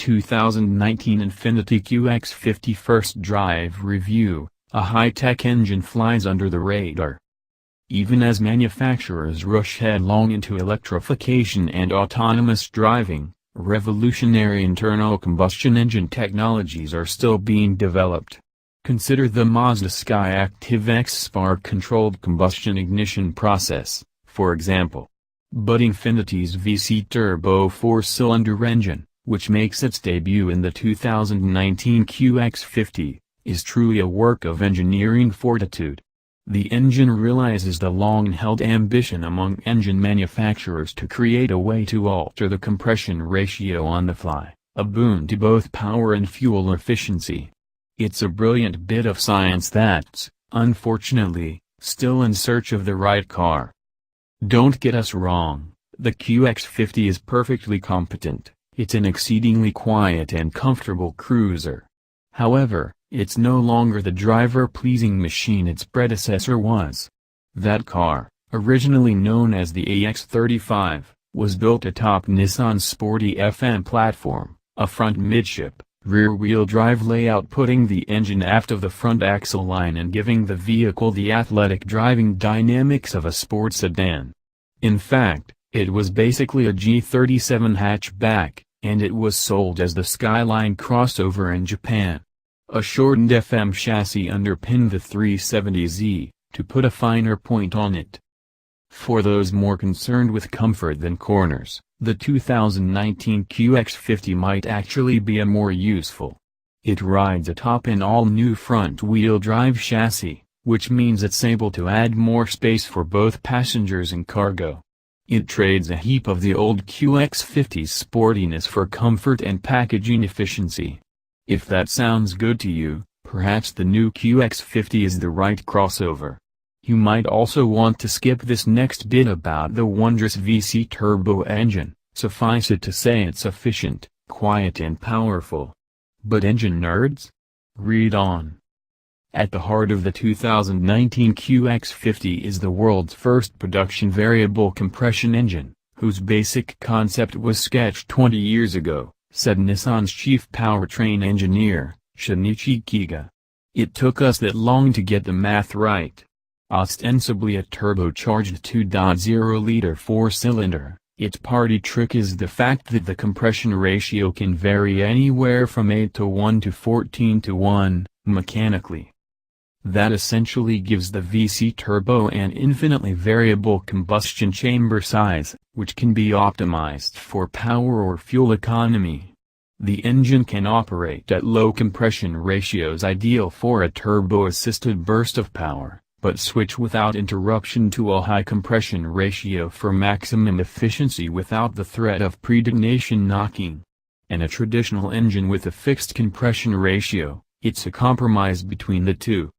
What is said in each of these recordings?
2019 Infiniti QX50 First Drive review, a high-tech engine flies under the radar. Even as manufacturers rush headlong into electrification and autonomous driving, revolutionary internal combustion engine technologies are still being developed. Consider the Mazda Skyactiv-X spark-controlled combustion ignition process, for example. But Infiniti's VC turbo four-cylinder engine, which makes its debut in the 2019 QX50, is truly a work of engineering fortitude. The engine realizes the long-held ambition among engine manufacturers to create a way to alter the compression ratio on the fly, a boon to both power and fuel efficiency. It's a brilliant bit of science that's, unfortunately, still in search of the right car. Don't get us wrong, the QX50 is perfectly competent, it's an exceedingly quiet and comfortable cruiser. However, it's no longer the driver-pleasing machine its predecessor was. That car, originally known as the AX35, was built atop Nissan's sporty FM platform, a front-midship, rear-wheel drive layout, putting the engine aft of the front axle line and giving the vehicle the athletic driving dynamics of a sports sedan. In fact, it was basically a G37 hatchback, and it was sold as the Skyline Crossover in Japan. A shortened FM chassis underpinned the 370Z, to put a finer point on it. For those more concerned with comfort than corners, the 2019 QX50 might actually be a more useful. It rides atop an all-new front-wheel drive chassis, which means it's able to add more space for both passengers and cargo. It trades a heap of the old QX50's sportiness for comfort and packaging efficiency. If that sounds good to you, perhaps the new QX50 is the right crossover. You might also want to skip this next bit about the wondrous VC turbo engine, suffice it to say it's efficient, quiet and powerful. But engine nerds? Read on. At the heart of the 2019 QX50 is the world's first production variable compression engine, whose basic concept was sketched 20 years ago, said Nissan's chief powertrain engineer, Shinichi Kiga. It took us that long to get the math right. Ostensibly a turbocharged 2.0-liter four-cylinder, its party trick is the fact that the compression ratio can vary anywhere from 8:1 to 14:1, mechanically. That essentially gives the VC turbo an infinitely variable combustion chamber size, which can be optimized for power or fuel economy. The engine can operate at low compression ratios, ideal for a turbo-assisted burst of power, but switch without interruption to a high compression ratio for maximum efficiency without the threat of predecessor knocking. In a traditional engine with a fixed compression ratio, it's a compromise between the two.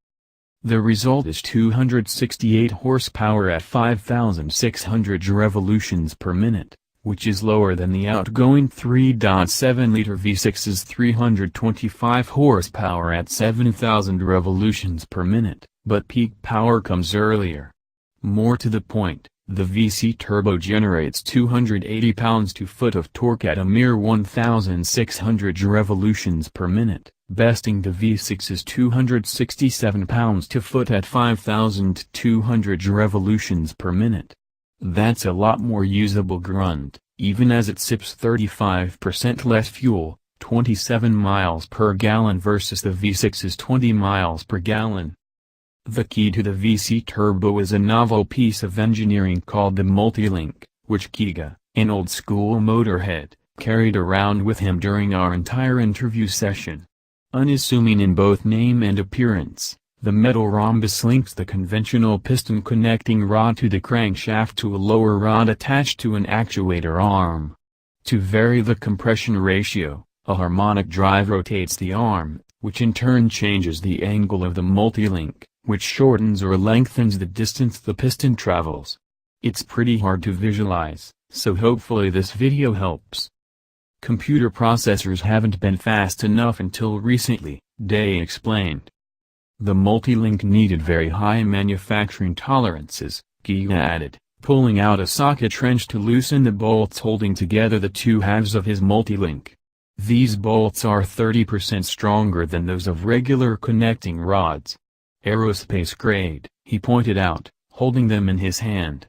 The result is 268 horsepower at 5,600 revolutions per minute, which is lower than the outgoing 3.7-liter V6's 325 horsepower at 7,000 revolutions per minute, but peak power comes earlier. More to the point, the VC turbo generates 280 pounds-to-foot of torque at a mere 1,600 revolutions per minute, besting the V6's 267 pounds-to-foot at 5,200 revolutions per minute. That's a lot more usable grunt, even as it sips 35% less fuel, 27 miles per gallon versus the V6's 20 miles per gallon. The key to the VC turbo is a novel piece of engineering called the multi-link, which Kiga, an old-school motorhead, carried around with him during our entire interview session. Unassuming in both name and appearance, the metal rhombus links the conventional piston connecting rod to the crankshaft to a lower rod attached to an actuator arm. To vary the compression ratio, a harmonic drive rotates the arm, which in turn changes the angle of the multi-link, which shortens or lengthens the distance the piston travels. It's pretty hard to visualize, so hopefully this video helps. Computer processors haven't been fast enough until recently, Day explained. The multi-link needed very high manufacturing tolerances, Kiga added, pulling out a socket wrench to loosen the bolts holding together the two halves of his multi-link. These bolts are 30% stronger than those of regular connecting rods. Aerospace grade, he pointed out, holding them in his hand.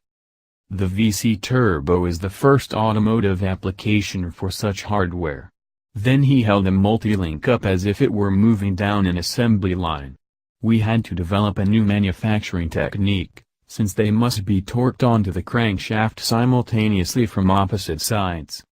The VC Turbo is the first automotive application for such hardware. Then he held a multi-link up as if it were moving down an assembly line. We had to develop a new manufacturing technique, since they must be torqued onto the crankshaft simultaneously from opposite sides.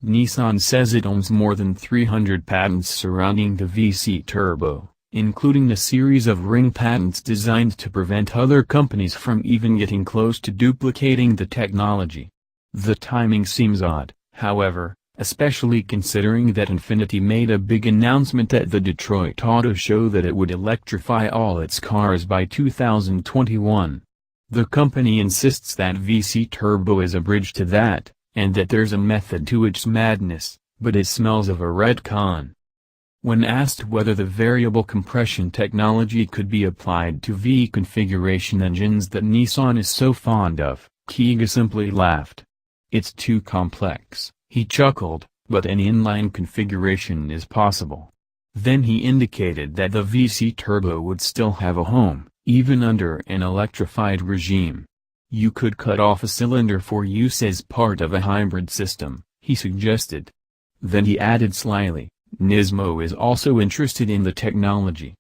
Nissan says it owns more than 300 patents surrounding the VC Turbo, including a series of ring patents designed to prevent other companies from even getting close to duplicating the technology. The timing seems odd, however, especially considering that Infiniti made a big announcement at the Detroit Auto Show that it would electrify all its cars by 2021. The company insists that VC Turbo is a bridge to that, and that there's a method to its madness, but it smells of a retcon. When asked whether the variable compression technology could be applied to V-configuration engines that Nissan is so fond of, Kiga simply laughed. "It's too complex," he chuckled, "but an inline configuration is possible." Then he indicated that the VC Turbo would still have a home, even under an electrified regime. You could cut off a cylinder for use as part of a hybrid system, he suggested. Then he added slyly, "Nismo is also interested in the technology.